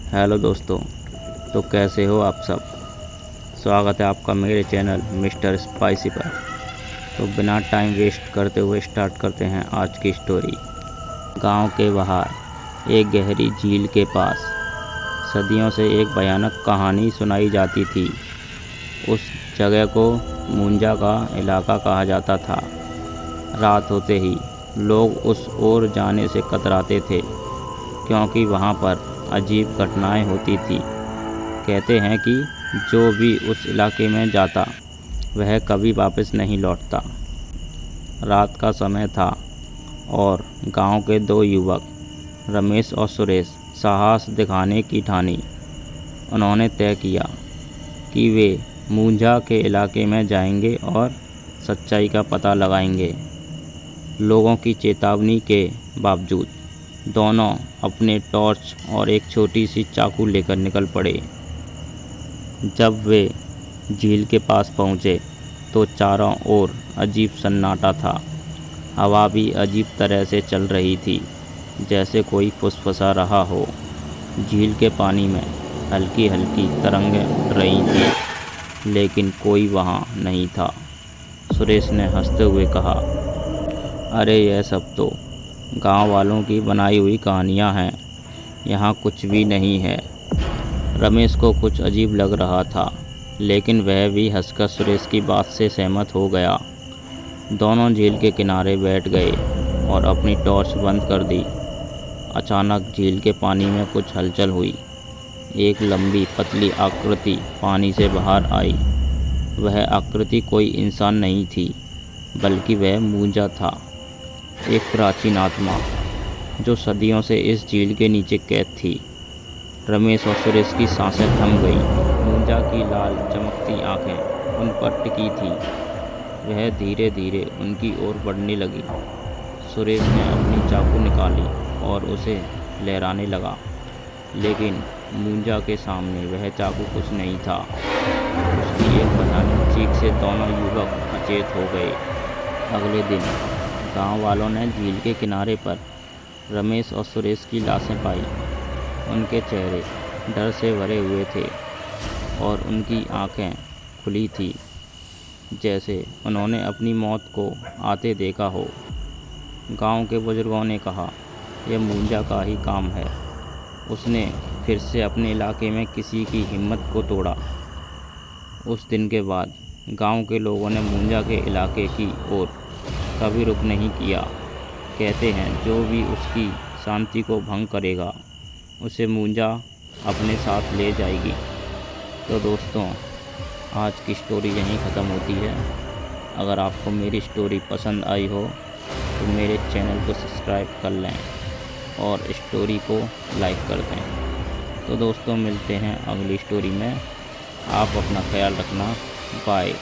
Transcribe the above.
Hello दोस्तों। तो कैसे हो आप सब। स्वागत है आपका मेरे चैनल मिस्टर स्पाइसी पर। तो बिना टाइम वेस्ट करते हुए स्टार्ट करते हैं आज की स्टोरी। गांव के बाहर एक गहरी झील के पास सदियों से एक भयानक कहानी सुनाई जाती थी। उस जगह को मुंजा का इलाका कहा जाता था। रात होते ही लोग उस ओर जाने से कतराते थे, क्योंकि वहाँ पर अजीब घटनाएं होती थी। कहते हैं कि जो भी उस इलाके में जाता वह कभी वापस नहीं लौटता। रात का समय था और गांव के दो युवक रमेश और सुरेश साहस दिखाने की ठानी। उन्होंने तय किया कि वे मुंजा के इलाके में जाएंगे और सच्चाई का पता लगाएंगे। लोगों की चेतावनी के बावजूद दोनों अपने टॉर्च और एक छोटी सी चाकू लेकर निकल पड़े। जब वे झील के पास पहुँचे तो चारों ओर अजीब सन्नाटा था। हवा भी अजीब तरह से चल रही थी, जैसे कोई फुसफुसा रहा हो। झील के पानी में हल्की हल्की तरंगें उठ रही थीं, लेकिन कोई वहाँ नहीं था। सुरेश ने हंसते हुए कहा, अरे यह सब तो गांव वालों की बनाई हुई कहानियां हैं, यहाँ कुछ भी नहीं है। रमेश को कुछ अजीब लग रहा था, लेकिन वह भी हंसकर सुरेश की बात से सहमत हो गया। दोनों झील के किनारे बैठ गए और अपनी टॉर्च बंद कर दी। अचानक झील के पानी में कुछ हलचल हुई। एक लंबी पतली आकृति पानी से बाहर आई। वह आकृति कोई इंसान नहीं थी, बल्कि वह मुंजा था, एक प्राचीन आत्मा जो सदियों से इस झील के नीचे कैद थी। रमेश और सुरेश की सांसें थम गईं। मुंजा की लाल चमकती आंखें उन पर टिकी थीं। वह धीरे धीरे उनकी ओर बढ़ने लगी। सुरेश ने अपनी चाकू निकाली और उसे लहराने लगा, लेकिन मुंजा के सामने वह चाकू कुछ नहीं था। उसकी एक भयानक चीख से दोनों युवक अचेत हो गए। अगले दिन गांव वालों ने झील के किनारे पर रमेश और सुरेश की लाशें पाई। उनके चेहरे डर से भरे हुए थे और उनकी आंखें खुली थी, जैसे उन्होंने अपनी मौत को आते देखा हो। गांव के बुजुर्गों ने कहा, यह मुंजा का ही काम है। उसने फिर से अपने इलाके में किसी की हिम्मत को तोड़ा। उस दिन के बाद गांव के लोगों ने मुंजा के इलाके की ओर कभी रुख नहीं किया। कहते हैं जो भी उसकी शांति को भंग करेगा उसे मुंजा अपने साथ ले जाएगी। तो दोस्तों, आज की स्टोरी यहीं ख़त्म होती है। अगर आपको मेरी स्टोरी पसंद आई हो तो मेरे चैनल को सब्सक्राइब कर लें और स्टोरी को लाइक कर दें। तो दोस्तों, मिलते हैं अगली स्टोरी में। आप अपना ख्याल रखना। बाय।